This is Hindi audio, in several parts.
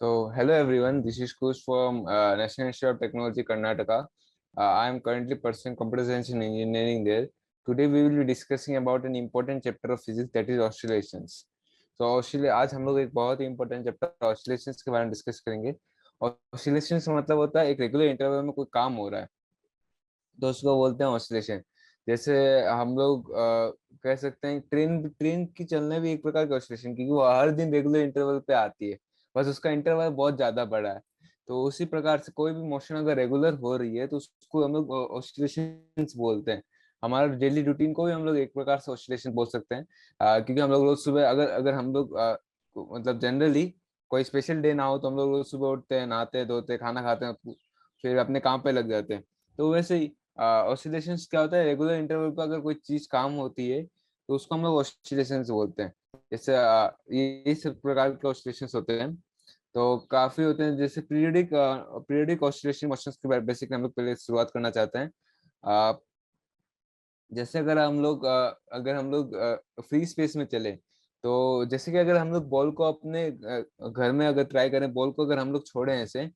Hello everyone. This is Kush from National Institute of Technology, Karnataka. I am currently pursuing computer science and engineering there. Today we will be discussing about an important chapter of physics, that is oscillations. आज हम लोग एक बहुत ही important chapter oscillations के बारे में डिस्कस करेंगे. Oscillations का मतलब होता है एक रेगुलर इंटरवल में कोई काम हो रहा है तो उसको बोलते हैं ऑसिलेशन. जैसे हम लोग कह सकते हैं ट्रेन ट्रेन की चलना भी एक प्रकार का ऑसिलेशन, क्योंकि वो हर दिन रेगुलर इंटरवल पे आती है, बस उसका इंटरवल बहुत ज्यादा बड़ा है. तो उसी प्रकार से कोई भी मोशन अगर रेगुलर हो रही है तो उसको हम लोग ऑसिलेशन बोलते हैं. हमारा डेली रूटीन को भी हम लोग एक प्रकार से ऑसिलेशन बोल सकते हैं. क्योंकि हम लोग रोज सुबह अगर अगर हम लोग मतलब जनरली कोई स्पेशल डे ना हो तो हम लोग रोज सुबह उठते हैं, नहाते हैं, धोते हैं, खाना खाते हैं, फिर अपने काम पे लग जाते हैं. तो वैसे ही ऑसिलेशंस क्या होता है, रेगुलर इंटरवल पर अगर कोई चीज काम होती है तो उसको हम लोग ऑसिलेशंस बोलते हैं. जैसे ये सब प्रकार के ऑसिलेशंस होते हैं. तो काफी होते हैं, जैसे पीरियडिक पीरियडिक ऑसिलेशन मोशंस के बेसिकली हम लोग पहले शुरुआत करना चाहते हैं. अ, जैसे अगर हम लोग फ्री स्पेस में चले, तो जैसे कि अगर हम लोग बॉल को अपने घर में अगर ट्राई करें, बॉल को अगर हम लोग छोड़े ऐसे,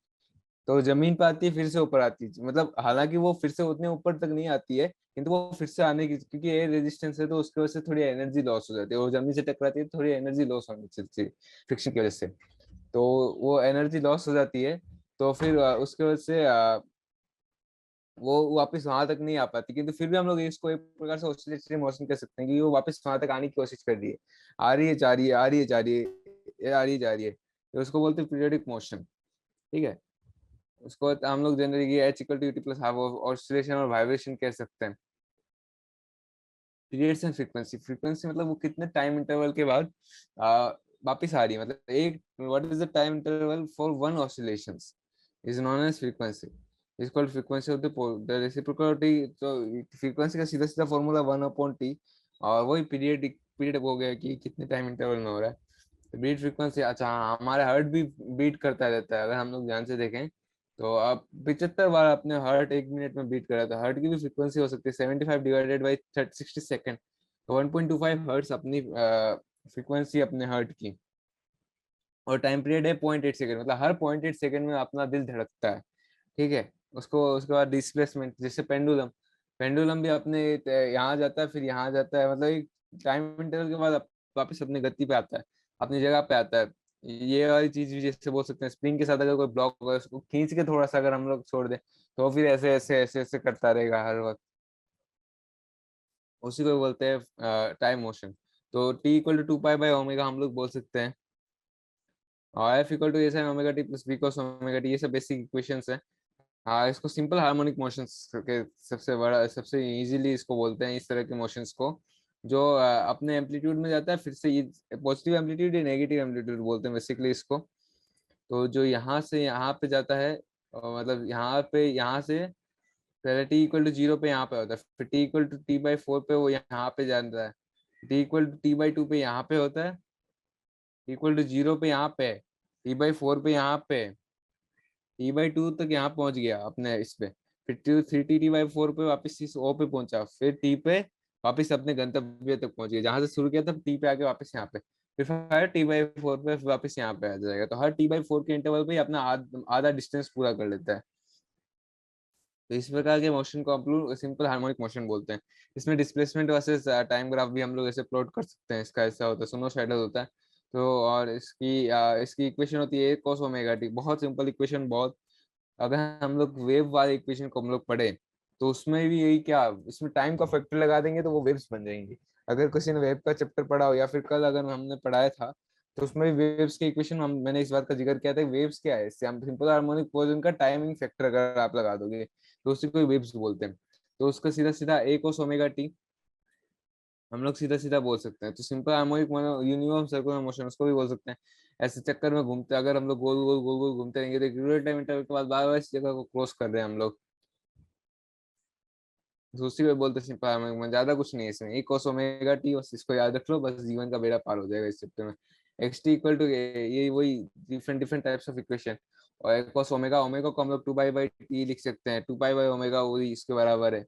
तो जमीन पे आती है, फिर से ऊपर आती है. मतलब हालांकि वो फिर से उतने ऊपर तक नहीं आती है, किंतु वो फिर से आने की, क्योंकि एयर रेजिस्टेंस है तो उसकी वजह से थोड़ी एनर्जी लॉस हो जाती है, वो जमीन से टकराती है तो थोड़ी एनर्जी लॉस होने चलती है फ्रिक्शन की वजह से. तो वो एनर्जी लॉस हो जाती है, तो फिर उसके वजह से वो वापस वहां तक नहीं आ पाती, किंतु फिर भी हम लोग इसको एक प्रकार से ऑसिलेटरी मोशन कह सकते हैं कि वो वापस वहां तक आने की कोशिश कर रही है. आ रही है, जा रही है, आ रही है, जा रही है, ये आ रही है, जा रही है. तो उसको बोलते हैं पीरियोडिक मोशन. ठीक है. उसको हम लोग generally H equal to UT plus half oscillation और वाइब्रेशन कह सकते हैं. Periods and frequency. फ्रीक्वेंसी मतलब वो कितने टाइम इंटरवल के बाद वापस आ रही है, मतलब एक what is the time interval for one oscillations is known as frequency. Is called frequency of the reciprocality. तो फ्रीक्वेंसी का सीधा सीधा फॉर्मूला 1/t, और वही पीरियड हो गया कि कितने टाइम इंटरवल में हो रहा है. तो बीट फ्रीक्वेंसी, अच्छा हाँ, हमारा हार्ट भी बीट करता रहता है, अगर हम लोग ध्यान से देखें तो आप 75 बार अपने हार्ट एक मिनट में बीट कर रहा था. हार्ट की भी फ्रीक्वेंसी हो सकती है 75 डिवाइडेड बाई 60 सेकेंड, तो 1.25 हर्ट्स अपनी फ्रीक्वेंसी अपने हार्ट की. और टाइम पीरियड है 0.8 सेकेंड, मतलब हर 0.8 सेकेंड में अपना दिल धड़कता है. ठीक है. उसको उसके बाद डिस्प्लेसमेंट, जैसे पेंडुलम. पेंडुलम भी अपने यहाँ जाता है, फिर यहाँ जाता है, मतलब एक टाइम इंटरवल के बाद वापस अपनी गति पे आता है, अपनी जगह पे आता है. ये वाली चीज भी जैसे बोल सकते हैं, स्प्रिंग के साथ अगर कोई ब्लॉक होगा उसको खींच के थोड़ा सा अगर हम लोग छोड़ दें तो फिर ऐसे ऐसे ऐसे ऐसे करता रहेगा हर वक्त. उसी को बोलते हैं टाइम मोशन. तो T equal to 2 pi by omega हम लोग बोल सकते हैं. और F equal to A sine omega T plus B cos omega T, ये सब बेसिक इक्वेशंस हैं. हाँ, इसको सिंपल हार्मोनिक मोशंस के सबसे बड़ा, सबसे इजीली इसको बोलते हैं, इस तरह के मोशंस को जो अपने एम्पलीट्यूड में जाता है, फिर से ये पॉजिटिव एम्पलीट्यूड या नेगेटिव एम्पलीट्यूड बोलते हैं बेसिकली इसको. तो जो यहाँ से यहाँ पे जाता है, मतलब यहाँ से पहले टी इक्वल टू 0 पे यहाँ पे होता है, फिर टी इक्वल टू t/4 पे वो यहाँ पे जाता है, टी इक्वल टू t/2 पे यहाँ पे होता है, इक्वल टू 0 पे यहाँ पे, t/4 पे यहाँ पे, t/2 तक यहाँ पहुंच गया अपने इस पे, फिर 3t/4 पे वापस इस ओ पे पहुंचा, फिर टी पे वापस अपने गंतव्य तक पहुंच गया, जहां से शुरू किया था टी पे आके वापस यहाँ पे, फिर t/4 पे वापस यहाँ पे आ जाएगा. तो हर t/4 के इंटरवल पे ही अपना आधा डिस्टेंस पूरा कर लेता है. तो इस प्रकार के मोशन को हम लोग सिंपल हार्मोनिक मोशन बोलते हैं. इसमें डिस्प्लेसमेंट वर्सेस टाइम ग्राफ भी हम लोग ऐसे प्लॉट कर सकते हैं. इसका ऐसा होता है, सिनोसाइडल होता है. तो और इसकी इक्वेशन होती है cos ओमेगा टी. बहुत सिंपल इक्वेशन, बहुत. अगर हम लोग वेव वाले इक्वेशन को हम लोग पढ़े तो उसमें भी यही, क्या इसमें टाइम का फैक्टर लगा देंगे तो वो वेव्स बन जाएंगी. अगर किसी ने वेव का चैप्टर पढ़ा हो, या फिर कल अगर हमने पढ़ाया था, तो उसमें वेव्स के इक्वेशन मैंने इस बात का जिक्र किया था. वेव्स क्या है, सिंपल हार्मोनिक मोशन का टाइमिंग फैक्टर अगर आप लगा दोगे तो उसी को वेव्स बोलते हैं. तो उसका सीधा सीधा ए cos ओमेगा टी हम लोग सीधा सीधा बोल सकते हैं. तो simple harmonic uniform circular motion उसको भी बोल सकते हैं. ऐसे चक्कर में घूमते, अगर हम लोग गोल गोल गोल गोल घूमते रहेंगे तो एक रेगुलर टाइम इंटरवल के बाद बार बार इस जगह को क्रॉस कर रहे हैं हम लोग. दूसरी बार बोलते हैं सिंपल हार्मोनिक, ज्यादा कुछ नहीं है इसमें. ए cos ओमेगा टी, बस इसको याद रख लो, बस जीवन का बेड़ा पार हो जाएगा इस चैप्टर में. एक्स टी इक्वल टू, ये वही different different types of equation. और ए cos ओमेगा, ओमेगा को हम लोग 2 पाई बाई टी लिख सकते हैं. 2 पाई बाई ओमेगा वही इसके बराबर है.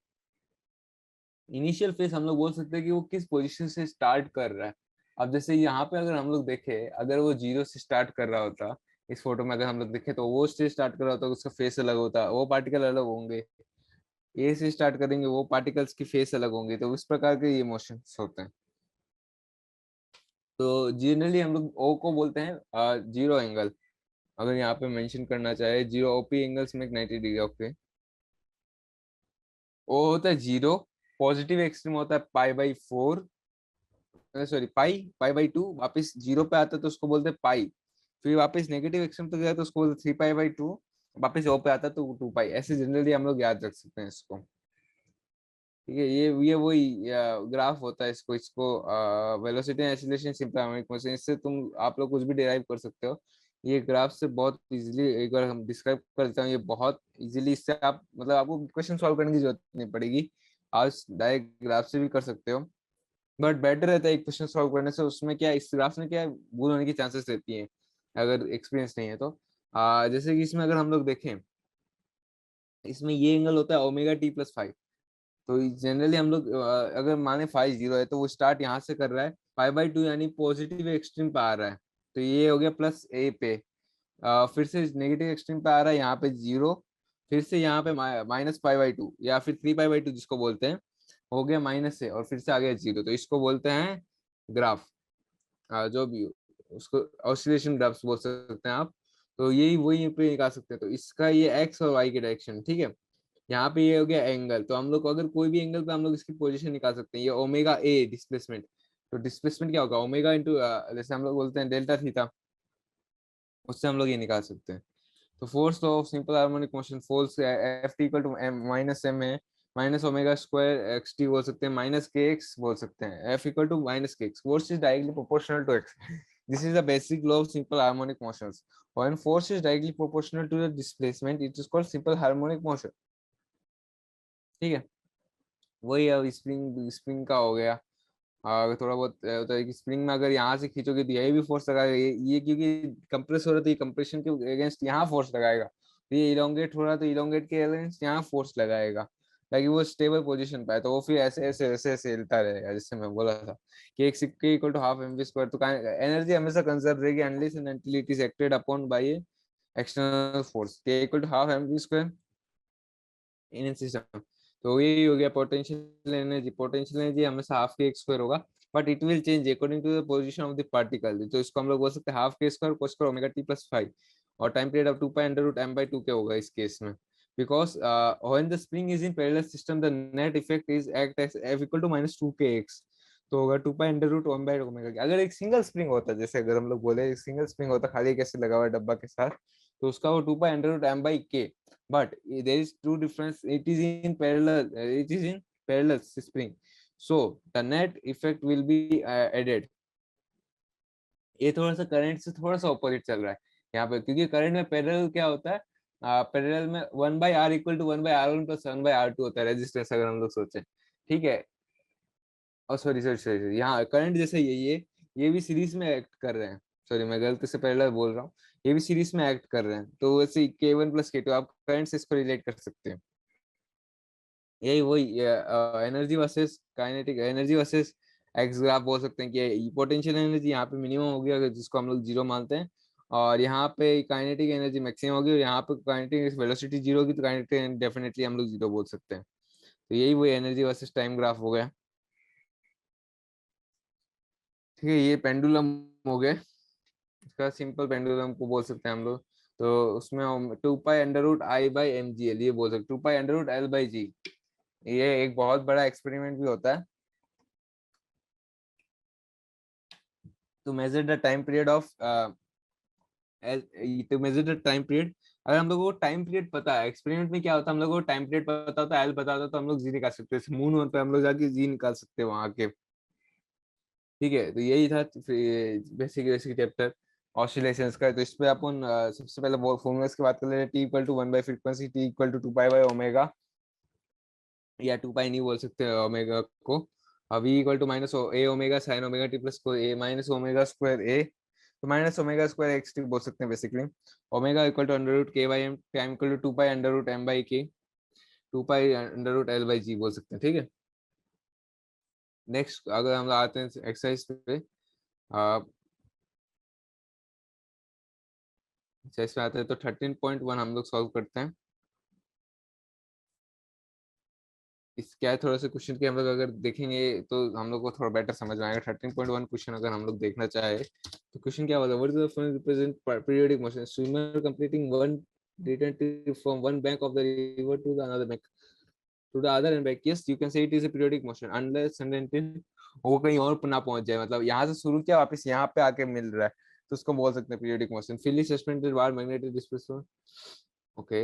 इनिशियल फेज हम लोग बोल सकते हैं कि वो किस पोजीशन से स्टार्ट कर रहा है. अब जैसे यहाँ पे अगर हम लोग देखें, अगर वो 0 से स्टार्ट कर रहा होता, इस फोटो में अगर हम लोग देखें तो वो से स्टार्ट कर रहा होता है, उसका फेस अलग होता है, वो पार्टिकल अलग होंगे। ए से स्टार्ट करेंगे, वो पार्टिकल्स की फेस अलग होंगे। तो उस प्रकार के ये मोशंस होते हैं। तो जनरली हम लोग ओ को बोलते हैं जीरो एंगल। अगर यहाँ पे मेंशन करना चाहे, zero OP angles make 90 degree. Okay, O होता है जीरो, पॉजिटिव एक्सट्रीम होता है पाई/4, सॉरी पाई/2, वापस जीरो पे आता है तो उसको बोलते हैं पाई, फिर वापस नेगेटिव एक्सट्रीम पे गया तो उसको बोलते 3π/2, वापस ओ पे आता है तो 2π। ऐसे जनरली हम लोग याद रख सकते हैं इसको। ठीक है, ये वही ग्राफ होता है। इसको इसको velocity acceleration simple harmonic motion, इससे तुम आप लोग कुछ भी डिराइव कर सकते हो। ये ग्राफ से बहुत इजीली, एक बार हम डिस्क्राइब कर देता हूँ, ये बहुत इजीली, इससे आप मतलब आपको क्वेश्चन सॉल्व करने की जरूरत नहीं पड़ेगी, आज डायरेक्ट ग्राफ से भी कर सकते हो। बट बेटर रहता है एक क्वेश्चन सॉल्व करने से। उसमें क्या है, इस ग्राफ में क्या है, भूल होने की चांसेस रहती हैं अगर एक्सपीरियंस नहीं है तो। जैसे कि इसमें अगर हम लोग देखें, इसमें ये एंगल होता है ω t+5। तो जनरली हम लोग अगर माने फाइव जीरो है तो वो स्टार्ट यहाँ से कर रहा है π/2, यानी पॉजिटिव एक्सट्रीम पे आ रहा है, तो ये हो गया प्लस ए पे। फिर से नेगेटिव एक्सट्रीम पे आ रहा है यहाँ पे जीरो, फिर से यहाँ पे -π/2 या फिर 3π/2 जिसको बोलते हैं, हो गया माइनस से, और फिर से आ गया जीरो। तो इसको बोलते हैं ग्राफ, जो भी हो, उसको ऑसिलेशन ग्राफ्स बोल सकते हैं आप। तो यही वही पे निकाल सकते हैं। तो इसका ये एक्स और वाई के डायरेक्शन, ठीक है। यहाँ पे ये हो गया एंगल, तो हम लोग अगर कोई भी एंगल पे हम लोग इसकी पोजीशन निकाल सकते हैं। ये ओमेगा ए डिस्प्लेसमेंट, तो डिस्प्लेसमेंट क्या होगा, ओमेगा इंटू, जैसे हम लोग बोलते हैं डेल्टा थीटा, उससे हम लोग ये निकाल सकते हैं। तो force of simple harmonic motion, force F T equal to -m है, -ω²xt बोल सकते हैं, -kx बोल सकते हैं, F equal to -kx। Force is directly proportional to x। This is the basic law of simple harmonic motions. When force is directly proportional to the displacement, it is called simple harmonic motion। ठीक है, वही अब स्प्रिंग स्प्रिंग का हो गया। थोड़ा बहुत होता है कि स्प्रिंग में अगर यहाँ से खींचोगे तो यही भी फोर्स लगाएगा, ये क्योंकि कंप्रेस हो रहा है तो ये कंप्रेशन के अगेंस्ट यहाँ फोर्स लगाएगा। तो ये इलोंगेट हो रहा है तो इलोंगेट के अगेंस्ट यहाँ फोर्स लगाएगा, ताकि वो स्टेबल पोजीशन पाए। तो वो फिर ऐसे ऐसे ऐसे ऐसे हिलता रहेगा, जिससे मैं बोला था कि एक सिक्के इक्वल टू हाफ mv²। तो एनर्जी हमेशा कंजर्व रहेगी unless and until it is acted upon by external force, के equal to half mv² in system. तो ये हो गया पोटेंशियल एनर्जी। पोटेंशियल एनर्जी हमेशा हाफ के x² होगा, but it will change according to the position of the particle. तो इसको हम लोग बोल सकते हैं हाफ k² cos² ω t+5, और टाइम पीरियड ऑफ 2π√m/2 के होगा इस केस में। Because when the spring is in parallel system the net effect is act as F equal to -2kx। तो होगा 2π√1/ω। अगर एक सिंगल स्प्रिंग होता, जैसे अगर हम लोग बोले एक सिंगल स्प्रिंग होता खाली कैसे लगा हुआ डब्बा के साथ, तो उसका वो 2π√m/k। but there is two difference, it is in parallel, it is in parallel spring, so the net effect will be added। ये थोड़ा सा करंट से थोड़ा सा ऑपोजिट चल रहा है यहाँ पे, क्योंकि करंट में पैरेलल क्या होता है, पैरेलल में 1/r equal to 1/r1 plus 1/r2 होता है रेजिस्टेंस, अगर हम लोग सोचे। ठीक है, और सॉरी सॉरी सॉरी, यहाँ करंट जैसे ये भी सीरीज में एक्ट कर रहे हैं। सॉरी, मैं गलती से पैरेलल बोल रहा हूँ, ये भी सीरीज में एक्ट कर रहे हैं। तो वैसे k1 + k2 आप करंट से इसको रिलेट कर सकते हैं। यही वही energy versus kinetic energy versus x graph बोल सकते हैं कि पोटेंशियल एनर्जी यहाँ पे मिनिमम होगी, अगर जिसको हम लोग जीरो मानते हैं, और यहाँ पे काइनेटिक एनर्जी मैक्सिमम होगी, और यहाँ पे काइनेटिक वेलोसिटी जीरो होगी, तो काइनेटिक डेफिनेटली हम लोग जीरो बोल सकते हैं। तो यही वही एनर्जी वर्सेस टाइम ग्राफ हो गया। ठीक है, ये पेंडुलम हो गया, इसका सिंपल पेंडुलम को बोल सकते हैं हम लोग। तो उसमें 2π√I/mgl ये बोल सकते, 2π√L/g। ये एक बहुत बड़ा एक्सपेरिमेंट भी होता है, to measure the time period of to measure the time period. अगर हम लोगों को टाइम पीरियड पता है, एक्सपेरिमेंट में क्या होता है, हम लोगों को टाइम पीरियड पता होता है, एल पता होता है, तो हम लोग जी निकाल सकते हैं। मून पे हम लोग जाके जी निकाल सकते हैं वहां के। ठीक है, तो यही था बेसिक बेसिक चैप्टर ऑसिलेशंस का। तो इस पे अपन सबसे पहले फॉर्मूलाज की बात कर लेते हैं। टी इक्वल टू 1/फ्रीक्वेंसी, टी इक्वल टू 2π/ω, या 2π नहीं बोल सकते ओमेगा को। V equal to -a ω sin ω t plus a-ω²a, तो -ω²xt बोल सकते हैं basically. Omega equal to √k/m, time equal to 2π√m/k, 2π√L/g बोल सकते हैं। ठीक है, नेक्स्ट अगर हम आते हैं एक्सरसाइज पे, अच्छा इसमें आते हैं तो 13.1 हम लोग सॉल्व करते हैं। इस क्या है, थोड़ा सा क्वेश्चन के हम लोग अगर देखेंगे तो हम लोग को थोड़ा बेटर समझ में आएगा। 13.1 क्वेश्चन अगर हम लोग देखना चाहे तो क्वेश्चन क्या होता है, what is the following represent periodic motion, swimmer completing one return trip from one bank of the river to the another bank to the other end back, yes you can say it is a periodic motion unless and until वो कहीं और ना पहुंच जाए, मतलब यहाँ से शुरू किया वापस यहाँ पे आके मिल रहा है, तो उसको बोल सकते हैं पीरियोडिक मोशन। फिली सस्पेंडेड बार मैग्नेटिक डिस्प्लेसमेंट, ओके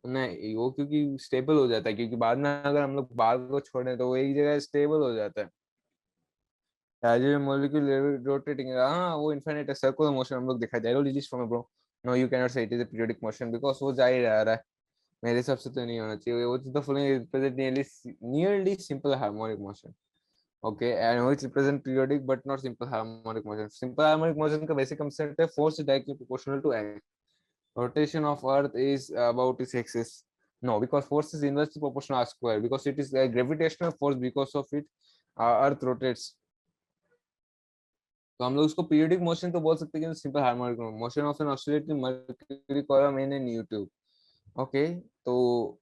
नहीं वो क्योंकि स्टेबल हो जाता है, क्योंकि बाद में अगर हम लोग बाल को छोड़ें तो वो एक जगह स्टेबल हो जाता है। As a molecule rotating, हाँ वो इनफाइनाइट है, सर्कुलर मोशन हम लोग दिखाई दे रहा है release from bro. No you can not say it is a periodic motion because वो जा ही रहा है, मेरे हिसाब से तो नहीं होना चाहिए। वो तो following represent nearly simple harmonic motion, okay and which represent periodic but not simple harmonic motion. Simple harmonic motion का बेसिक कांसेप्ट है force directly proportional to act, rotation of earth is about its axis, no because force is inversely proportional to r square because it is a gravitational force, because of it earth rotates। तो हम लोग उसको पीरियोडिक मोशन तो बोल सकते हैं कि simple harmonic motion of an oscillating mercury column in an U-tube, okay. तो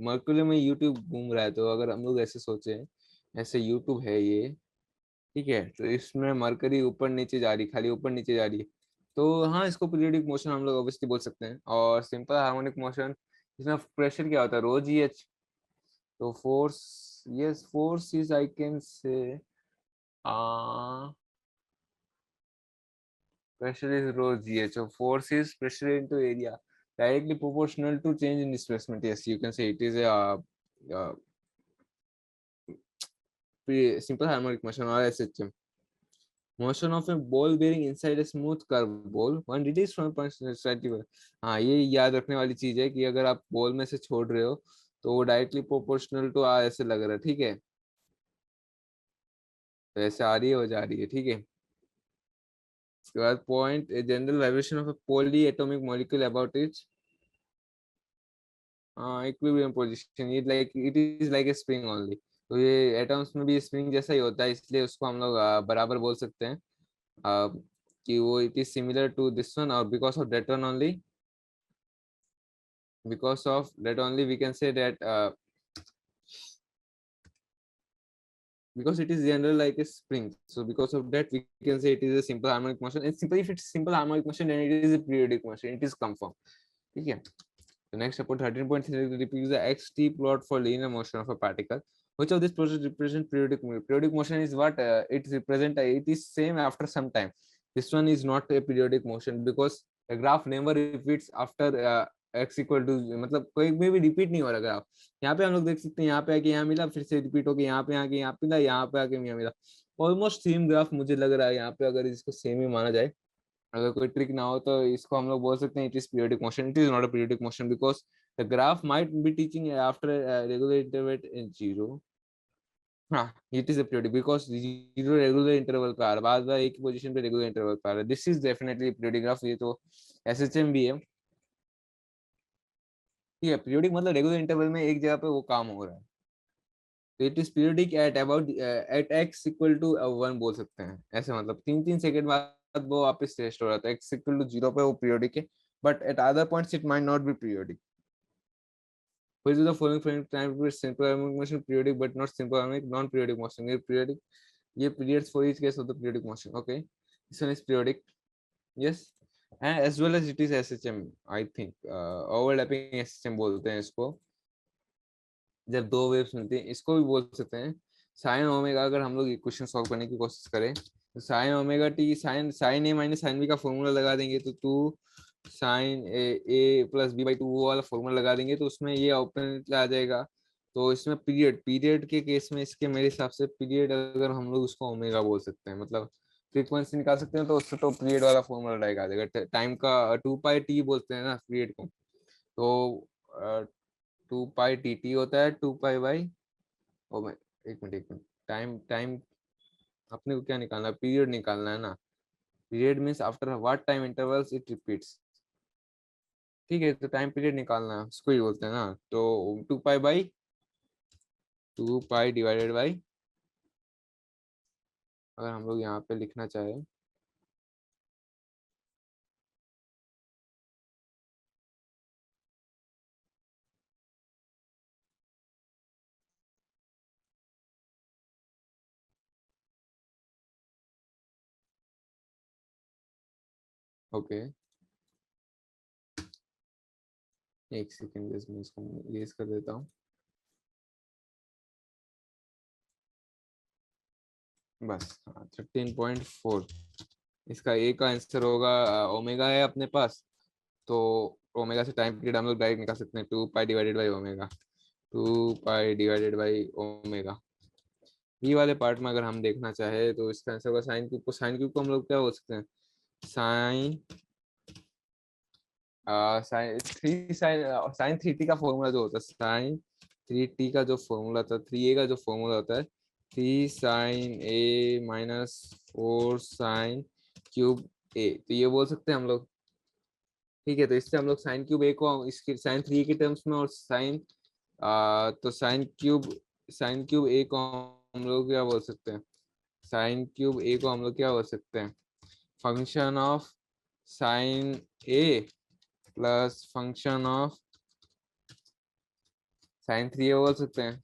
मर्क्यूरी में यूट्यूब घूम रहा है, तो अगर हम लोग ऐसे सोचे, ऐसे यूट्यूब है ये, ठीक है, तो इसमें मरकरी ऊपर नीचे जा रही, खाली ऊपर नीचे जा रही है, तो हाँ इसको पीरियोडिक मोशन हम लोग ऑब्वियसली बोल सकते हैं। और सिंपल हार्मोनिक मोशन, इसमें प्रेशर क्या होता है, रो जी एच, तो force, yes force is I can say pressure is rho gh, so force is pressure into area directly proportional to change in displacement, yes you can say it is a uh, simple harmonic motion or SHM motion of a ball bearing inside a smooth curved ball one released from a punch slightly, हाँ ये याद रखने वाली चीज है कि अगर आप बॉल में से छोड़ रहे हो तो वो डायरेक्टली प्रोपोर्शनल टू आ ऐसे लग रहा है, ठीक है, तो ऐसे आ रही है हो जा रही है, ठीक है। उसके बाद point general vibration of a poly atomic molecule about it's equilibrium position, it is like a spring only, तो ये एटम्स में भी स्प्रिंग जैसा ही होता है, इसलिए उसको हम लोग बराबर बोल सकते हैं कि वो it is similar to this one, और because of that only we can say that because it is general like a spring, so because of that we can say it is a simple harmonic motion, and simply if it's simple harmonic motion then it is a periodic motion, it is confirmed, ठीक है। The next support 13.3 depicts the xt plot for linear motion of a particle. Which of these processes represent periodic motion? Periodic motion is what it represent. It is same after some time. This one is not a periodic motion because the graph never repeats after x equal to, मतलब कोई में भी रिपीट नहीं हो रहा ग्राफ। यहाँ पे हम लोग देख सकते हैं, यहाँ पे आके यहाँ मिला, फिर से रिपीट होके यहाँ पे आके यहाँ मिला, यहाँ पे आके यहाँ मिला, ऑलमोस्ट सेम ग्राफ मुझे लग रहा है यहाँ पे, अगर इसको सेम ही माना जाए, अगर कोई ट्रिक ना हो तो इसको हम लोग बोल सकते हैं it is periodic motion. It is not a periodic motion because the graph might be teaching after regular interval in zero, हाँ it is a periodic because zero regular interval पे आ रहा है, बार बार एक ही पोजीशन पे रेगुलर इंटरवल पे आ रहा है, this is definitely periodic graph. ये तो एसएचएम भी है, ठीक है, पीरियोडिक मतलब रेगुलर इंटरवल में एक जगह पे वो काम हो रहा है, तो it is periodic at about at x equal to one बोल सकते हैं, ऐसे मतलब 3-3 सेकंड बाद वो वापस टेस्ट हो रहा था, एक्स इक्वल टू जीरो पे वो पीरियोडिक है, but at other points it might not be periodic. Which of the following frame time period simple harmonic motion periodic but not simple harmonic non-periodic motion? ये periodic, ये periods for each case of the periodic motion. Okay, this one is periodic. Yes, and as well as it is SHM. I think overlapping SHM बोलते हैं इसको, जब दो वेव्स मिलती हैं इसको भी बोल सकते हैं साइन ओमेगा। अगर हम लोग इक्वेशन सॉल्व करने की कोशिश करें तो sine omega T sine sine A minus sine B का फॉर्मूला लगा देंगे तो two sine A plus B by two वो वाला फॉर्मूला लगा देंगे तो उसमें ये ओपन आ जाएगा। तो इसमें पीरियड पीरियड के केस में इसके मेरे हिसाब से पीरियड अगर हम लोग उसको ओमेगा बोल सकते हैं, मतलब फ्रीक्वेंसी निकाल सकते हैं, तो उससे तो पीरियड वाला फॉर्मूला रहेगा आ जाएगा। टाइम का 2 पाई टी बोलते हैं ना पीरियड को, तो 2 पाई टी टी होता है 2 पाई बाई, ओ मैं एक मिनट टाइम टाइम अपने को क्या निकालना है, पीरियड निकालना है ना, period means after what time intervals it repeats, ठीक है, तो टाइम पीरियड निकालना है उसको ही बोलते हैं ना, तो 2 पाई डिवाइडेड बाई, अगर हम लोग यहाँ पे लिखना चाहे ओके, एक सेकेंड, मैं इसको इरेज कर देता हूँ। बस, 13.4 इसका ए का आंसर होगा। ओमेगा है अपने पास, तो ओमेगा से टाइम पीरियड हम लोग डायरेक्ट निकाल सकते हैं, 2 pi divided by omega, 2 pi divided by omega. B वाले पार्ट में अगर हम देखना चाहे तो इसका आंसर होगा साइन क्यूब को। साइन क्यूब को हम लोग क्या बोल सकते हैं, साइन साइन 3t का फॉर्मूला जो होता है, साइन 3t का जो फॉर्मूला था, 3a का जो फॉर्मूला होता है, 3 sin a - 4 sin cube a, तो ये बोल सकते हैं हम लोग। ठीक है, तो इससे हम लोग साइन क्यूब a को इसके साइन 3 के टर्म्स में, और तो साइन क्यूब a को हम लोग क्या बोल सकते हैं, साइन क्यूब a को हम लोग क्या बोल सकते हैं, function of sine a plus function of sine 3a बोल सकते हैं,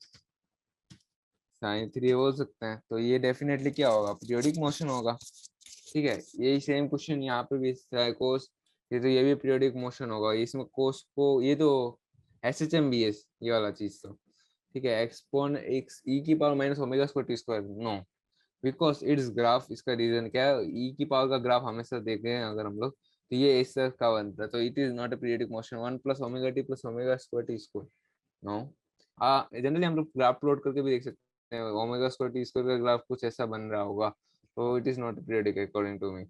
साइन 3 बोल सकते हैं। तो ये डेफिनेटली क्या होगा, पीरियोडिक मोशन होगा। ठीक है, यही सेम क्वेश्चन यहाँ पे भी है, कोस, ये भी पीरियोडिक मोशन होगा। इसमें कोस को, ये तो SHMBS ये वाला चीज तो ठीक है, एक्सपोन एक्स ई की power minus omega square t square, no, because it's graph. इसका रीजन क्या है, ई की पावर का ग्राफ हमेशा देखे हैं अगर हम लोग, तो ये इस तरह का बनता है, तो it is not a periodic motion. 1 + omega T plus omega square t square, no. Generally हम लोग ग्राफ प्लॉट करके भी देख सकते हैं, ओमेगा स्क्वायर टी स्क्वायर का ग्राफ कुछ ऐसा बन रहा होगा, तो it is not periodic according to me.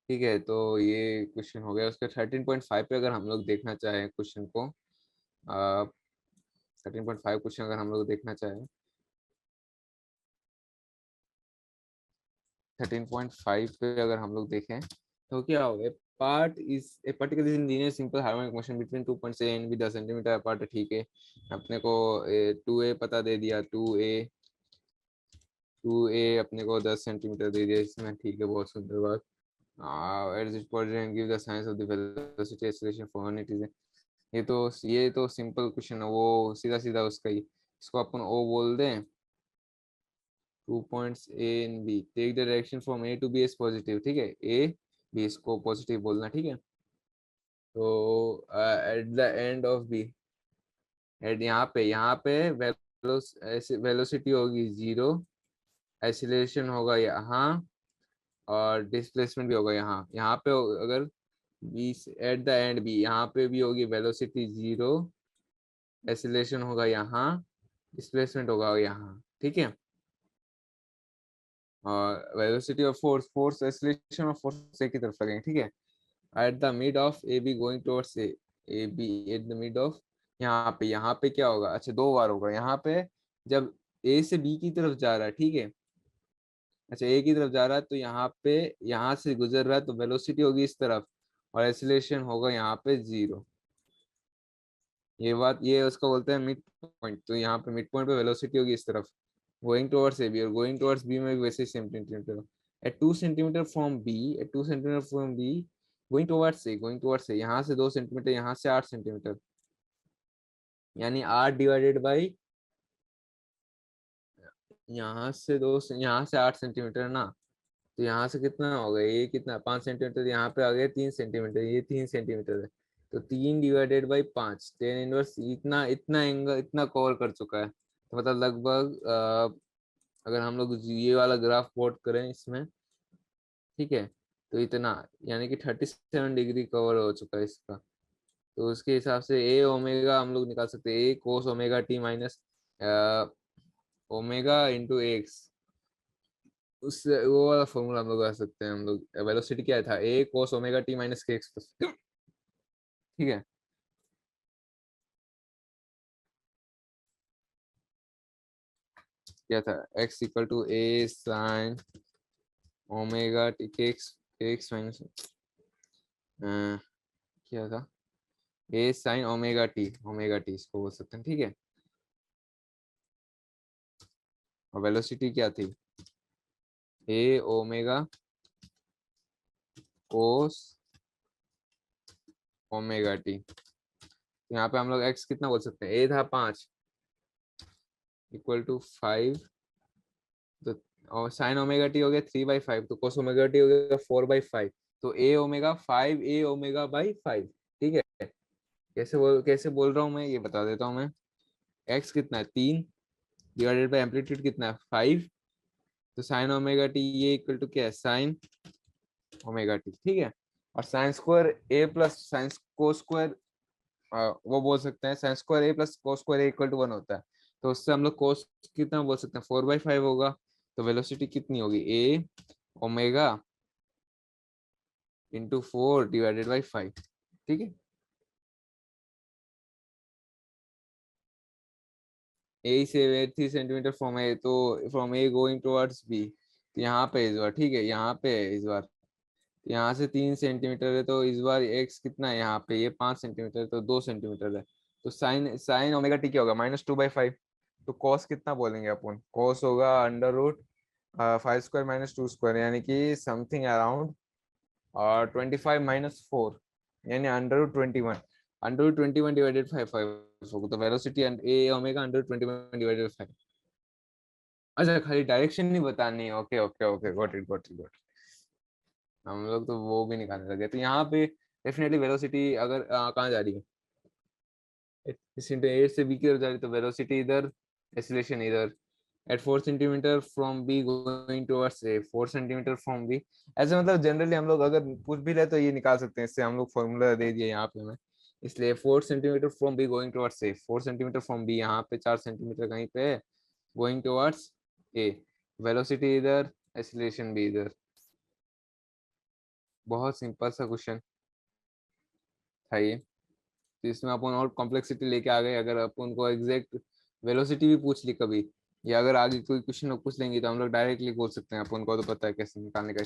ठीक है, तो ये क्वेश्चन हो गया। उसके 13.5 पे अगर हम लोग देखना चाहें क्वेश्चन को, 13.5 क्वेश्चन अगर हम लोग देखना चाहें, 13.5 पे अगर हम लोग देखें तो क्या हो गया, part is a particle is in linear simple harmonic motion between 2 points A and B 10 centimetre apart. ठीक है, अपने को 2a पता दे दिया, 2a अपने को 10 सेंटीमीटर दे दिया इसमें। ठीक है, बहुत सुंदर बात। At this point give the science of the velocity acceleration for it is, ये तो सिंपल क्वेश्चन है, वो सीधा सीधा उसका ही, इसको अपन ओ बोल दें। 2 points A and B, take the direction from A to B as positive. ठीक है, ए बी इसको पॉजिटिव बोलना। ठीक है, तो at the end of B, at यहाँ पे वेलोसिटी होगी 0, एक्सीलरेशन होगा यहाँ, और डिस्प्लेसमेंट भी होगा यहाँ। यहाँ पे अगर B at the end B, यहाँ पे भी होगी वेलोसिटी 0, एक्सीलरेशन होगा यहाँ, डिस्प्लेसमेंट होगा यहाँ। ठीक है, और वेलोसिटी और फोर्स एक्सीलरेशन और फोर्स एक की तरफ लगेंगे। ठीक है, at the mid of A B going towards A B at the mid of, यहाँ पे क्या होगा, अच्छा 2 बार होगा यहाँ पे, जब ए से बी की तरफ जा रहा है। ठीक है, अच्छा ए की तरफ जा रहा है, तो यहाँ पे, यहाँ से गुजर रहा है, तो वेलोसिटी होगी इस तरफ, और एक्सीलरेशन होगा यहाँ पे 0। ये बात, ये उसको बोलते हैं मिड पॉइंट। तो यहाँ पे मिड पॉइंट पे वेलोसिटी होगी इस तरफ, गोइंग टुवर्ड्स ए बी, और गोइंग टुवर्ड्स बी में भी वैसे ही centimetre, at 2 centimetre from B, at 2 centimetre from B, going towards A, यहाँ से 2 सेंटीमीटर, यहाँ से 8 सेंटीमीटर, यानी 8 डिवाइडेड बाई, यहाँ से 8 सेंटीमीटर ना, तो यहाँ से कितना हो गया, ये कितना 5 सेंटीमीटर, यहाँ पे आ गया 3 सेंटीमीटर, ये 3 सेंटीमीटर है, तो 3/5, 10 इनवर्स, इतना इतना एंगल इतना कवर कर चुका है। तो मतलब लगभग अगर हम लोग ये वाला ग्राफ प्लॉट करें इसमें, ठीक है, तो इतना, यानी कि 37 डिग्री कवर हो चुका है इसका। तो उसके हिसाब से ए ओमेगा हम लोग निकाल सकते हैं, A cos omega T minus omega into X, उससे वो वाला फॉर्मूला हम लोग कर सकते हैं। हम लोग वेलोसिटी क्या था, A cos omega T minus k x, ठीक है, क्या था, x equal to A sine omega t k x minus, क्या था, ए साइन ओमेगा टी इसको बोल सकते हैं। ठीक है, और वेलोसिटी क्या थी, ए ओमेगा कोस ओमेगा टी। यहाँ पे हम लोग एक्स कितना बोल सकते हैं, ए था 5 इक्वल टू 5, तो और साइन ओमेगा टी हो गया 3/5, तो कोस ओमेगा टी हो गया 4/5, तो ए ओमेगा 5 A ओमेगा/5। ठीक है, कैसे बोल रहा हूँ मैं ये बता देता हूँ मैं। एक्स कितना है 3, डिवाइडेड बाय एम्पलीट्यूड कितना है 5, तो साइन ओमेगा टी ये इक्वल टू क्या है साइन ओमेगा टी। ठीक है, और sine square A plus sine को स्क्वायर, वो बोल सकते हैं sine square A plus cos square A equal to 1 होता है, तो उससे हम लोग कोस कितना बोल सकते हैं 4/5 होगा। तो वेलोसिटी कितनी होगी ए ओमेगा इंटू 4/5। ठीक है, ए से 3 सेंटीमीटर फ्रॉम ए, तो from A going towards B, तो यहाँ पे इस बार ठीक है, यहाँ पे इस बार यहाँ से 3 सेंटीमीटर है, तो इस बार एक्स कितना है यहाँ पे, ये 5 सेंटीमीटर, तो 2 सेंटीमीटर है। तो साइन साइन ओमेगा टी क्या होगा -2/5। तो कॉस कितना बोलेंगे अपन, कॉस होगा √5² - 2² यानी कि समथिंग अराउंड 25 - 4, यानी √21। √21 डिवाइडेड 5 होगा, तो वेलोसिटी ए ओमेगा √21 डिवाइडेड 5। अच्छा, खाली डायरेक्शन नहीं बतानी है, okay okay okay, got it got it got. हम लोग तो वो भी निकालने लगे, तो यहाँ पे डेफिनेटली वेलोसिटी अगर कहाँ जा रही है, इस इंटू ए से बी की तरफ जा रही है, तो वेलोसिटी इधर, एक्सीलरेशन इधर। At 4 centimetre from B going towards A, 4 centimetre from B. ऐसे मतलब जनरली हम लोग अगर कुछ भी ले तो ये निकाल सकते हैं, इससे हम लोग फॉर्मूला दे दिए यहाँ पे हमें। इसलिए 4 centimetre from B going towards A, 4 centimetre from B, यहाँ पे 4 सेंटीमीटर कहीं पे है, गोइंग टुवर्ड्स ए, वेलोसिटी इधर, एक्सीलरेशन भी इधर। बहुत सिंपल सा क्वेश्चन था ये। तो इसमें अपन और कॉम्प्लेक्सिटी लेके आ गए, अगर अपन को एग्जैक्ट वेलोसिटी भी पूछ ली कभी, या अगर आगे कोई क्वेश्चन पूछ लेंगे, तो हम लोग डायरेक्टली बोल सकते हैं, अपन को तो पता है कैसे निकालने का।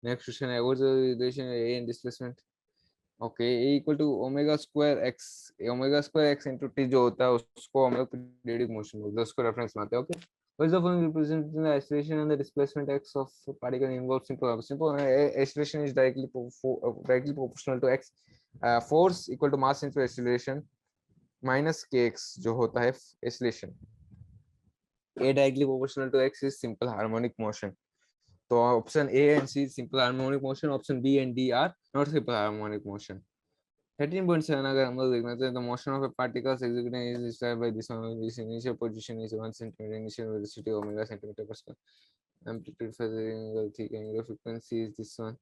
नेक्स्ट क्वेश्चन है what is the relation A and displacement. Okay, A equal to omega square x, omega square x into t जो होता है उसको हम लोग पीरियडिक मोशन बोलते हैं, उसको रेफरेंस में आते हैं। Okay, what is the following representing the acceleration and the displacement x of particle involved? Simple acceleration is directly proportional to x, force equal to mass into acceleration minus kx जो होता है acceleration। a directly proportional to x is simple harmonic motion, तो option A and C simple harmonic motion, option B and D are not simple harmonic motion. 13.7 अगर हम लोग देखना चाहें, तो motion of a particles executing is described by this one, this initial position is 1 centimetre, initial velocity omega centimetre per second, amplitude phase, ठीक है, angular frequency is this one.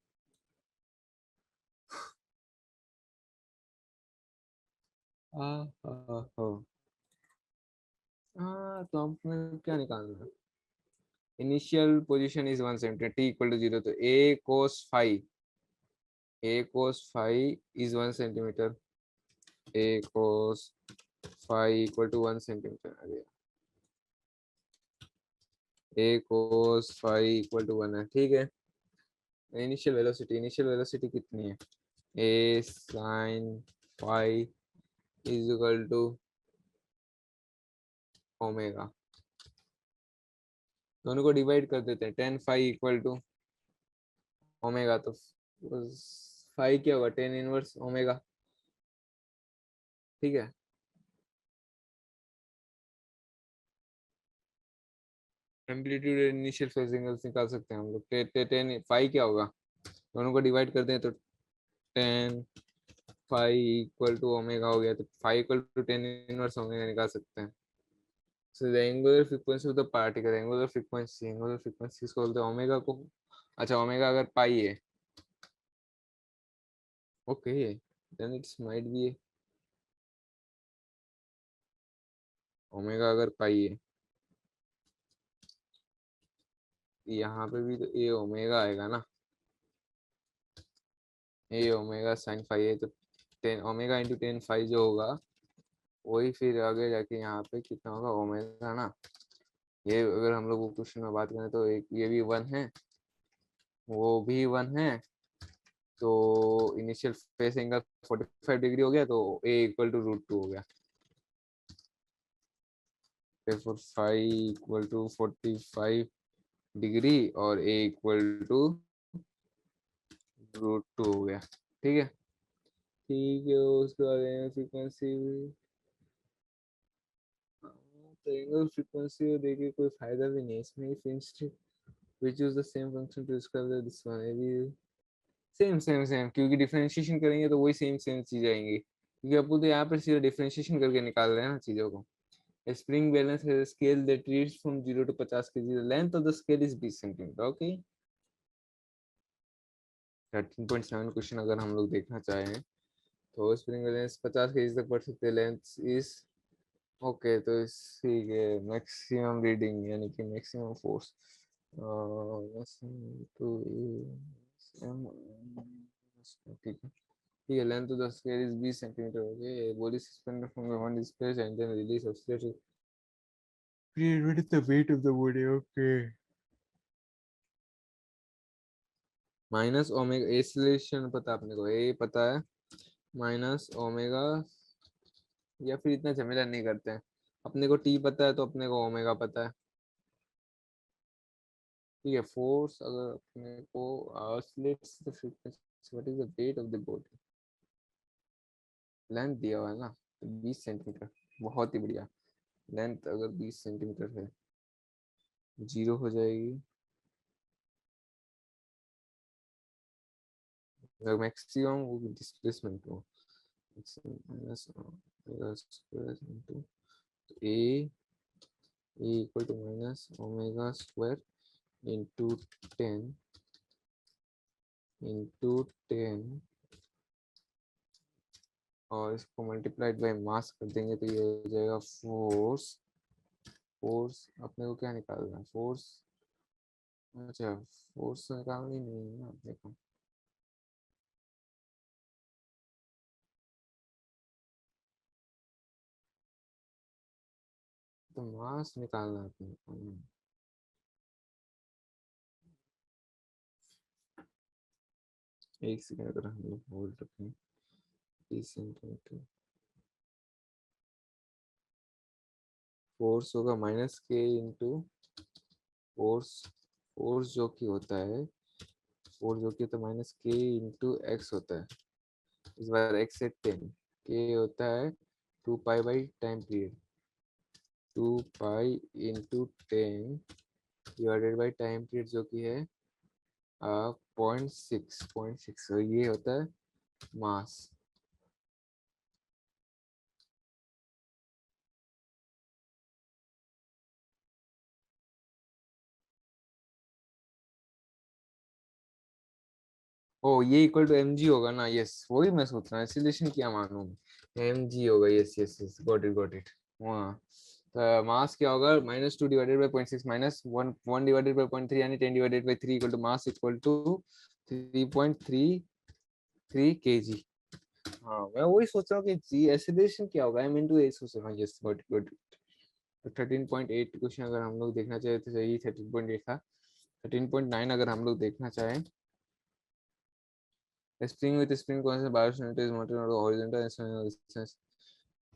तो हमने क्या निकालना है, initial position is 1 centimetre, t equal to 0, तो A cos five is 1 centimetre, A cos five equal to 1 centimetre, अरे A cos five equal to 1 है। ठीक है, इनिशियल वेलोसिटी कितनी है, A sine five is equal to omega, दोनों को डिवाइड कर देते हैं, 10 फाइव इक्वल टू ओमेगा, तो फाइव क्या होगा 10 इनवर्स ओमेगा। ठीक है, एम्पलीट्यूड इनिशियल फेज एंगल्स निकाल सकते हैं हम लोग, 10 फाइव क्या होगा, दोनों को डिवाइड करते हैं, तो 10 फाइव इक्वल टू ओमेगा हो गया, तो 5 = 10 इनवर्स ओमेगा निकाल सकते हैं। So the angular frequency of the particle, angular frequency इसको बोलते हैं ओमेगा को। अच्छा, ओमेगा अगर पाई है, okay, then it's might be omega अगर पाई है, यहाँ पे भी तो ए ओमेगा आएगा ना, ए ओमेगा साइन फाइव है, तो 10 ओमेगा × 10 फाइव जो होगा, वही फिर आगे जाके यहाँ पे कितना होगा ओमेगा ना। ये अगर हम लोग वो क्वेश्चन में बात करें, तो एक ये भी 1 है, वो भी 1 है, तो इनिशियल फेस एंगल 45 डिग्री हो गया, तो ए इक्वल टू √2 हो गया, therefore five equal to 45 degree और ए इक्वल टू √2 हो गया। ठीक है, ठीक है, उसके बाद फ्रीक्वेंसी ट्रायंगल फ्रीक्वेंसी देके कोई फायदा भी नहीं है इसमें। If instead we choose the same function to describe this one, ये भी सेम सेम सेम, क्योंकि डिफरेंशिएशन करेंगे तो वही सेम सेम चीज आएंगी, क्योंकि आपको तो यहाँ पर सीधा डिफरेंशिएशन करके निकाल रहे हैं ना चीजों को। स्प्रिंग बैलेंस है scale that reads from 0 to 50 kg, the length of the scale is 20 cm। Okay, 13.7 question अगर हम लोग देखना चाहें तो स्प्रिंग बैलेंस 50 kg तक पढ़ सकते हैं, लेंथ इज ओके। तो इसी के मैक्सिमम रीडिंग यानी कि मैक्सिमम फोर्स तो ठीक है, ठीक है। Length of the scale is 20 centimetre. Okay, body suspended from the one space and then release of create with the weight of the body। okay, minus omega acceleration पता है अपने को, ए पता है, माइनस ओमेगा, या फिर इतना झमेला नहीं करते हैं। अपने को टी पता है तो अपने को ओमेगा पता है, ठीक है। फोर्स अगर अपने को oscillates the frequency, what is the weight of the body, length दिया हुआ है ना, तो 20 सेंटीमीटर, बहुत ही बढ़िया। लेंथ अगर 20 सेंटीमीटर है, जीरो हो जाएगी। मैक्सिमम वो डिस्प्लेसमेंट को minus omega square into A equal to minus omega square into 10 into 10, और इसको मल्टीप्लाइड बाय मास कर देंगे तो ये हो जाएगा फोर्स। फोर्स अपने को क्या निकालना है, फोर्स, अच्छा फोर्स निकालनी नहीं है ना अपने को, तो मास निकालना है अपने को। एक सेकंड अगर हम लोग होल्ड रखें, 30 सेंटीमीटर, फोर्स होगा माइनस के इंटू फोर्स, फोर्स जो कि होता है, फोर्स जो कि होता है माइनस के इंटू एक्स होता है, इस बार एक्स से 10, के होता है 2 pi by time period, 2 pi into 10 divided by time period जो कि है 0.6, ये होता है मास। ओ ये इक्वल टू एम जी होगा ना, यस वही मैं सोच रहा हूँ, एक्सीलरेशन क्या मानूं, एम जी होगा, yes yes yes, got it got it. हाँ, तो मास क्या होगा, -2 divided by 0.6 minus 1 divided by 0.3 यानी 10 divided by 3 equal to mass equal to 3.33 kg। हाँ मैं वही सोच रहा हूँ कि जी एक्सीलरेशन क्या होगा, एम इनटू ए सोच रहा हूँ, yes got it got it. तो 13.8 क्वेश्चन अगर हम लोग देखना चाहे तो सही 13.8 था। 13.9 अगर हम लोग देखना चाहें, स्प्रिंग विथ स्प्रिंग कौन सा बायोसिनेट इज मोटर और horizontal distance,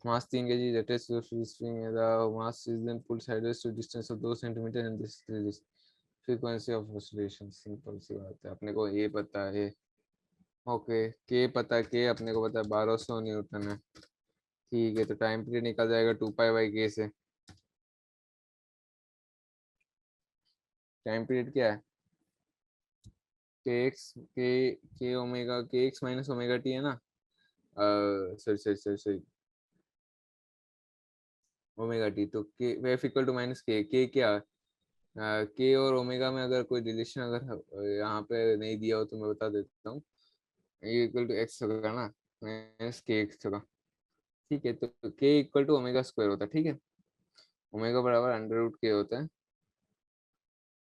mass 3 kg, that is your free spring, the mass is then pulled sideways to distance of 2 centimeter and this is frequency of oscillation। Simple सी बात है, अपने को ये पता है, ओके के पता है, के अपने को पता है 1200 न्यूटन है, ठीक है। तो टाइम पीरियड निकल जाएगा 2 पाई बाई के से, टाइम पीरियड क्या है, के ओमेगा के एक्स माइनस ओमेगा टी है ना, sorry sorry sorry sorry, omega T, तो के एफ इक्वल टू माइनस के क्या, के और ओमेगा में अगर कोई रिलेशन अगर यहाँ पे नहीं दिया हो तो मैं बता देता हूँ, ये इक्वल टू एक्स होगा ना, माइनस के एक्स होगा, ठीक है। तो के इक्वल टू ओमेगा स्क्वायर होता है, ठीक है। ओमेगा बराबर अंडर रूट के होता है,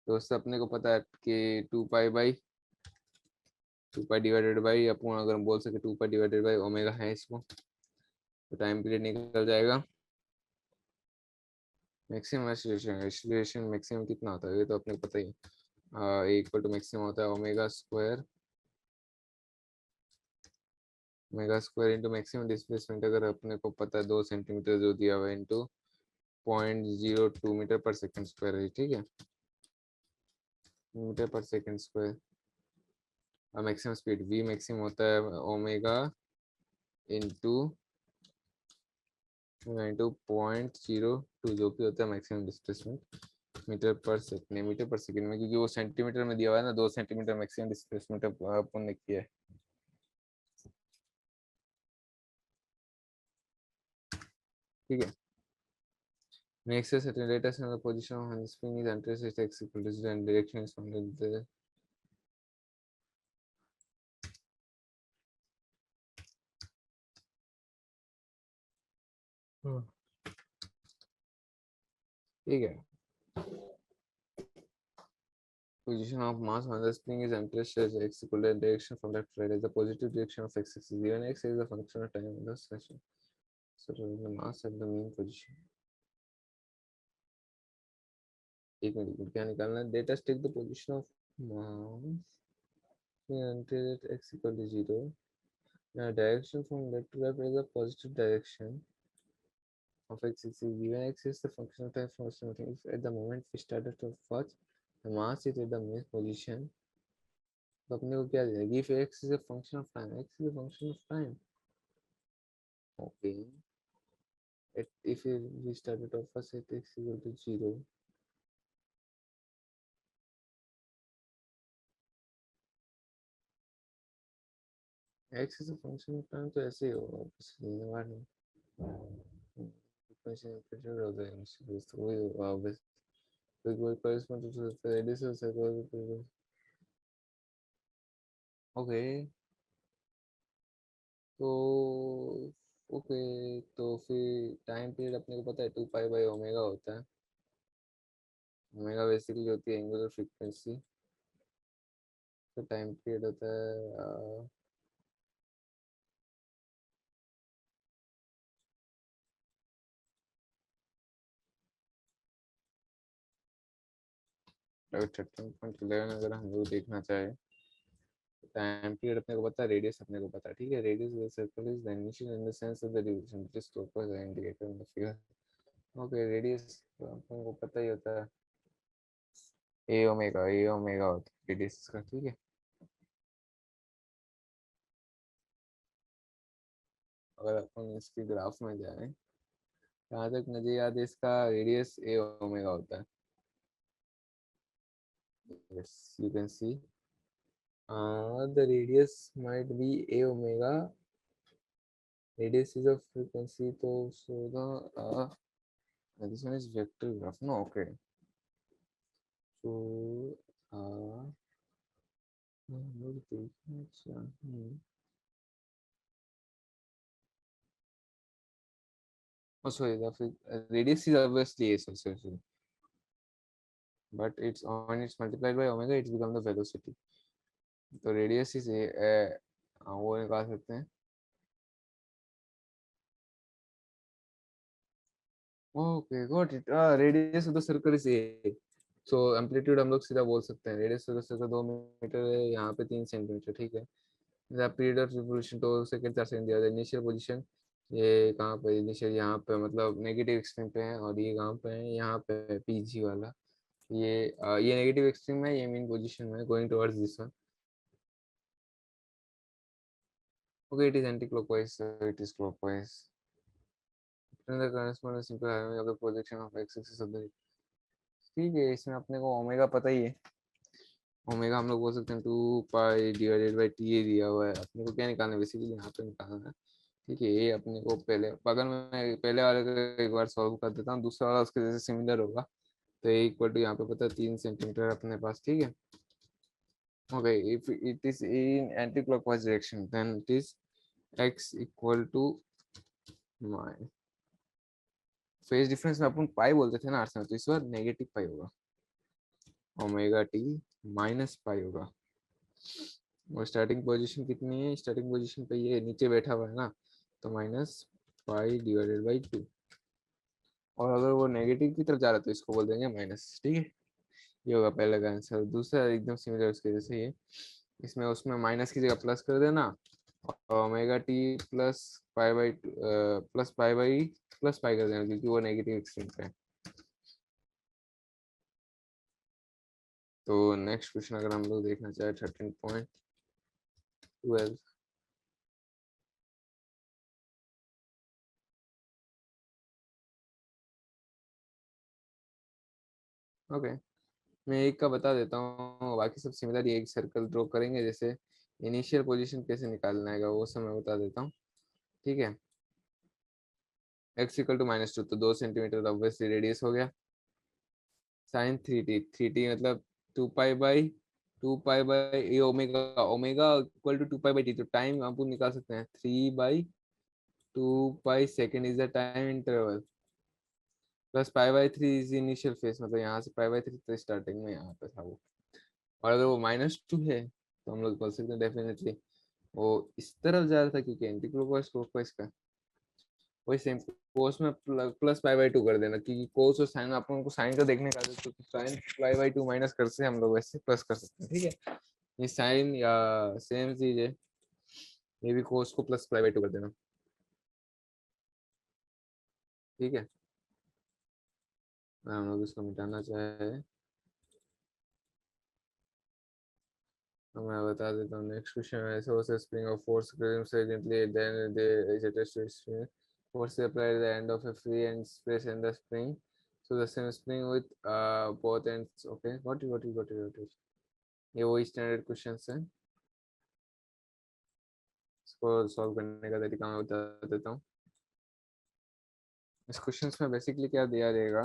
तो उससे अपने को पता है कि 2 पाई डिवाइडेड बाई, अपन अगर हम बोल सके 2 पाई डिवाइडेड बाई ओमेगा है इसको, तो टाइम पीरियड निकल जाएगा। मैक्सिमम एक्सीलरेशन मैक्सिमम कितना होता है ये तो अपने को पता ही है, इक्वल टू मैक्सिमम होता है omega square into maximum displacement, अगर अपने को पता है 2 सेंटीमीटर जो दिया हुआ है, इंटू 0.02 मीटर पर सेकंड स्क्वायर है, ठीक है, मीटर पर सेकंड स्क्वायर। और मैक्सिमम स्पीड वी मैक्सिमम होता है ओमेगा इंटू 92.02 जो कि होता है मैक्सिमम डिस्प्लेसमेंट मीटर पर सेकंड, मीटर पर सेकंड में, क्योंकि वो सेंटीमीटर में दिया हुआ है ना, 2 सेंटीमीटर मैक्सिमम डिस्प्लेसमेंट अपन ने किया है। ठीक है, makes a certain data in the position of the spring is interested x equal to 0 and direction is found in the ठीक है, position of mass on the spring is interested x equal to direction from left to right as the positive direction of x axis, given x is a function of time in the session, so the mass at the mean position. एक मिनट, क्या निकालना है? Data take the position of mass until x equal to 0. Now direction from left to right is a positive direction of x is given x is the function of time for something. If at the moment we started to watch the mass is at the mean position, तो अपने को क्या देगा? If x is a function of time, x is a function of time. Okay. If we started off first at x equal to 0, x is a function of time, तो ऐसे ही होगा बस धन्यवाद नहीं pressure of the initial तो वही होगा बस कोई correspond to the radius of circle. Okay, तो ओके, तो फिर टाइम पीरियड अपने को पता है 2 पाई बाय ओमेगा होता है। ओमेगा बेसिकली होती है एंगुलर फ्रीक्वेंसी, तो टाइम पीरियड होता है अगर हम लोग देखना चाहे टाइम पीरियड अपने को पता है, रेडियस अपने को पता है। ठीक है, radius of the circle is the initial in the sense of the duration which is clockwise indicator in the figure. Okay, radius तो अपन को पता ही होता है, ए ओमेगा होता है रेडियस का। ठीक है, अगर अपन इसके ग्राफ में जाए, जहाँ तक मुझे याद है इसका रेडियस ए ओमेगा होता है। yes you can see the radius might be a omega, radius is a frequency, so the this one is vector graph, no? Okay, so लोग देखना चाहिए, oh sorry, the radius is obviously a, so but it's when it's multiplied by omega it's become the velocity, तो radius is a वो निकाल सकते हैं। Okay got it, radius of the circle is A, so amplitude हम लोग सीधा बोल सकते हैं radius of the circle 2 metre है, यहाँ पे 3 सेंटीमीटर। ठीक है, period of revolution 2 second 4 second दिया, इनिशियल पोजीशन ये कहाँ पे, इनिशियल यहाँ पे मतलब नेगेटिव एक्सट्रीम पे है, और ये कहाँ पे है, यहाँ पे पीजी वाला, ये नेगेटिव एक्सट्रीम है, ये मीन पोजीशन में going towards this one. Okay, it is anti clockwise, it is clockwise the corresponding simple harmony of the projection of x axis of the, ठीक है, इसमें अपने को ओमेगा पता ही है, ओमेगा हम लोग बोल सकते हैं 2 पाई/टी ये दिया हुआ है, अपने को क्या निकालना है बेसिकली यहाँ पे निकालना है। ठीक है, ये अपने को पहले अगर मैं पहले वाले को एक बार सॉल्व कर देता हूँ, दूसरा वाला उसके जैसे सिमिलर होगा, तो ये इक्वल टू यहाँ पे पता है 3 सेंटीमीटर अपने पास। ठीक है, okay, if it is in anti clockwise direction then it is x equal to my phase difference में अपन पाई बोलते थे ना आर्ट्स में, तो इस बार नेगेटिव पाई होगा, ओमेगा टी माइनस पाई होगा। और स्टार्टिंग पोजीशन कितनी है, स्टार्टिंग पोजीशन पे ये नीचे बैठा हुआ है ना, तो -पाई/2, और अगर वो नेगेटिव की तरफ जा रहा है तो इसको बोल देंगे माइनस। ठीक है, ये होगा पहले का आंसर। दूसरा एकदम सिमिलर उसके जैसे ये, इसमें उसमें माइनस की जगह प्लस कर देना, ओमेगा टी प्लस पाई कर देना, क्योंकि वो नेगेटिव एक्सट्रीम पे है। तो नेक्स्ट क्वेश्चन अगर हम लोग देखना चाहे 13.12, ओके, मैं एक का बता देता हूँ, बाकी सब सिमिलर ही। एक सर्कल ड्रॉ करेंगे, जैसे इनिशियल पोजीशन कैसे निकालना है वो सब मैं बता देता हूँ, ठीक है। x इक्वल टू -2, तो 2 सेंटीमीटर ऑब्वियसली रेडियस हो गया। साइन 3t मतलब 2 pi by omega, omega equal to 2 pi by T, तो टाइम आप निकाल सकते हैं 3/2 pi second is the time interval, plus पाई/3 इज इनिशियल फेस, मतलब यहाँ से पाई/3 तो स्टार्टिंग में यहाँ पे था वो। और अगर वो -2 है तो हम लोग बोल सकते हैं डेफिनेटली वो इस तरफ जा रहा था, क्योंकि एंटी क्लॉकवाइज का वही सेम। कोस में प्लस पाई/2 कर देना, क्योंकि कोस और साइन अपन को साइन का देखने का, तो साइन पाई/2 माइनस कर से हम लोग वैसे प्लस कर सकते हैं, ठीक है। ये साइन या सेम चीज है, ये भी कोस को प्लस पाई/2 कर देना, ठीक है। हम लोग इसको मिटाना चाहे तो मैं बता देता हूँ। नेक्स्ट क्वेश्चन है, so spring of force grabs gently, then there is a test spring force applied at the end of a free end space in the spring, so the same spring with both ends, okay, what is ये वही स्टैंडर्ड क्वेश्चंस हैं, इसको सॉल्व करने का तरीका मैं बता देता हूँ। इस क्वेश्चंस में बेसिकली क्या दिया रहेगा,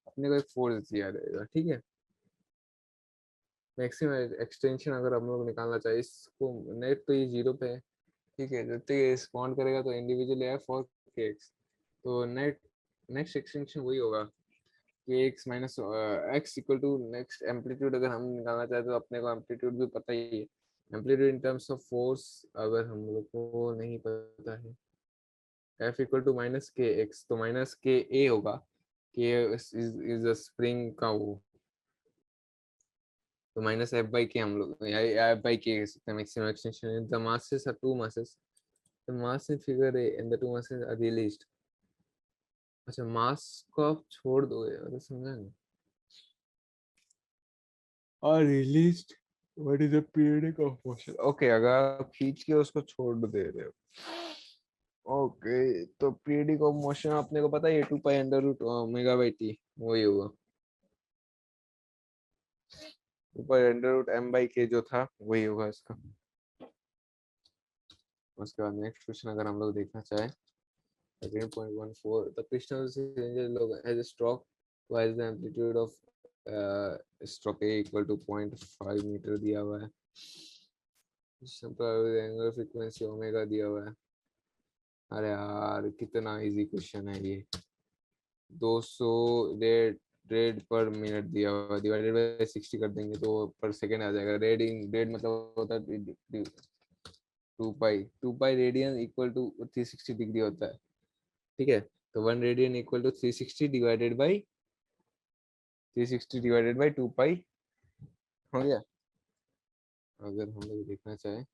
अपने को एक फोर्स दिया रहेगा, ठीक है। मैक्सिमम एक्सटेंशन अगर हम लोग निकालना चाहिए इसको, नेट तो ये 0 पे है, ठीक है। जब तक ये रिस्पॉन्ड करेगा तो इंडिविजुअल है फॉर के एक्स, तो नेक्स्ट एक्सटेंशन वही होगा k x minus x equal to next amplitude. अगर हम निकालना चाहते तो अपने को एम्पलीट्यूड भी पता ही है, amplitude in terms of force अगर हम लोग को नहीं पता है, एफ इक्वल टू -kx, तो -ka होगा, के इज स्प्रिंग का वो, तो -f/k हम लोग या f/k कह सकते हैं। Maximum extension the masses are two masses, the mass in figure A and the two masses are released। अच्छा, मास को आप छोड़ दोगे, अरे समझा नहीं। और released, what is the period of motion, okay, अगर आप खींच के उसको छोड़ दे रहे हो, ओके, तो पीरियड ऑफ मोशन अपने को पता है, 2 पाई अंडर रूट ओमेगा/टी वही होगा, 2 पाई अंडर रूट m/k जो था वही होगा इसका। उसके बाद नेक्स्ट क्वेश्चन अगर हम लोग देखना चाहें, 13.14, the crystal cylinder has a stroke, why is the amplitude of stroke A equal to 0.5 metre दिया हुआ है, एंगुलर फ्रीक्वेंसी ओमेगा दिया हुआ है। अरे यार कितना इजी क्वेश्चन है ये, 200 रेड रेड पर मिनट दिया हुआ, डिवाइडेड बाय 60 कर देंगे तो पर सेकेंड आ जाएगा। रेड मतलब होता है 2 pi radian equal to 360 degree होता है, ठीक है। तो 1 radian equal to 360 divided by 2 pi हो गया। अगर हम लोग देखना चाहें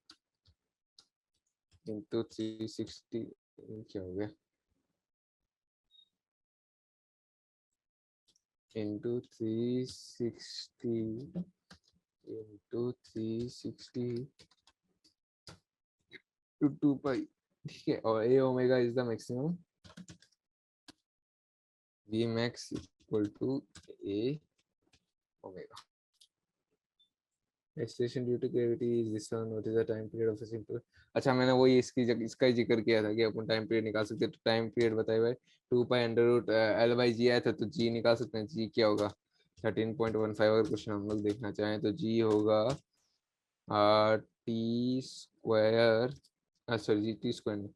इंटू 360 क्या हो गया, इंटू 360 टू 2 पाई, ठीक है। और A omega is the maximum, V max equal to A omega. Extension due to gravity is this one, what is the time period of a simple. अच्छा, मैंने वही इसका ही जिक्र किया था कि अपन टाइम पीरियड निकाल सकते हैं, तो टाइम पीरियड बताए हुए 2 पाई अंडर रूट L/G आया था, तो जी निकाल सकते हैं। जी क्या होगा 13.15। अगर क्वेश्चन हम लोग देखना चाहें तो जी होगा T square, sorry G T square नहीं,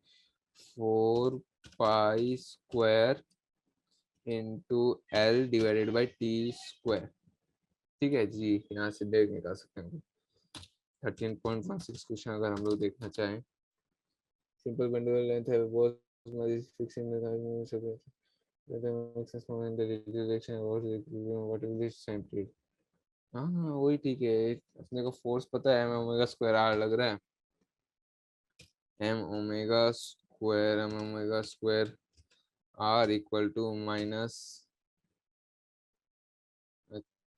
4 pi square into L divided by T square, ठीक है जी। यहाँ से देख निकाल सकते हैं। 13.16 क्वेश्चन अगर हम लोग देखना चाहें, सिंपल बंडल लेंथ है वो फिक्सिंग हाँ हाँ वही ठीक है। अपने को फोर्स पता है, एम ओमेगा स्क्वायर आर लग रहा है, M omega square R equal to minus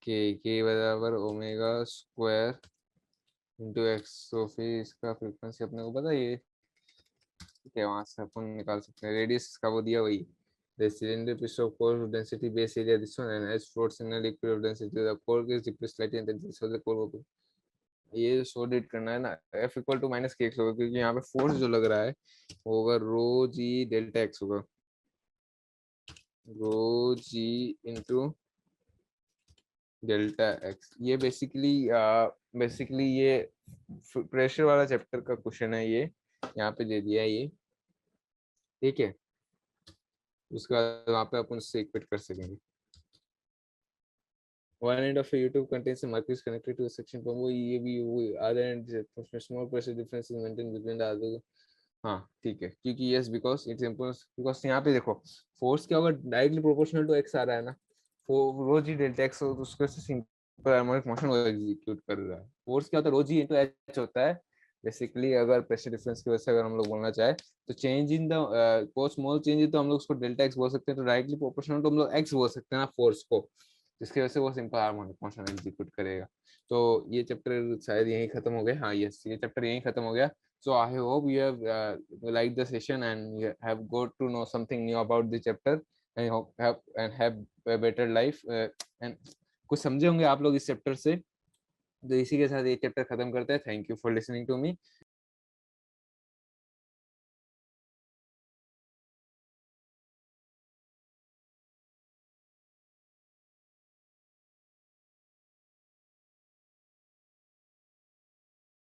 के बराबर ओमेगा स्क्वायर इंटू एक्स। तो फिर इसका फ्रीक्वेंसी अपने को पता है, ये ठीक है, वहां से अपन निकाल सकते हैं। रेडियस का वो दिया वही the cylinder piece of core density base area this one, and as float signal equal of density the core is decreased slightly and then this was the core. ये सॉलिड करना है ना, F equal to minus k x होगा क्योंकि यहाँ पे फोर्स जो लग रहा है वो होगा रो जी डेल्टा एक्स होगा, रो जी इंटू डेल्टा एक्स। ये बेसिकली ये प्रेशर वाला चैप्टर का क्वेश्चन है, ये यहाँ पे दे दिया है ये, ठीक है। उसके बाद वहाँ पे अपन उससे इक्वेट कर सकेंगे। One end of a U-tube contains a mercury is connected to a section pump, वो ये भी वो other end small pressure difference is maintained between the other। हाँ ठीक है, क्योंकि yes because it's imposed, because यहाँ पे देखो फोर्स क्या होगा, डायरेक्टली प्रोपोर्शनल टू एक्स आ रहा है ना, रो जी डेल्टा एक्स, तो उसको से सिंपल हार्मोनिक मोशन वो एग्जीक्यूट कर रहा है। फोर्स क्या होता है, रो जी इंटू एच होता है बेसिकली। अगर प्रेशर डिफरेंस की वजह से अगर हम लोग बोलना चाहे तो चेंज इन द को स्मॉल चेंज है तो हम लोग उसको डेल्टा एक्स बोल सकते हैं, तो डायरेक्टली प्रोपोर्शनल तो हम लोग एक्स बोल सकते हैं ना फोर्स को, जिसकी वजह से वो सिंपल हार्मोनिक मोशन एग्जीक्यूट करेगा। तो ये चैप्टर शायद यहीं खत्म हो गया, हाँ यस ये चैप्टर यहीं खत्म हो गया। So I hope you have liked the session and you have got to know something new about the chapter and have a better life and कुछ समझे होंगे आप लोग इस चैप्टर से। तो इसी के साथ ये चैप्टर खत्म करते हैं। Thank you for listening to me.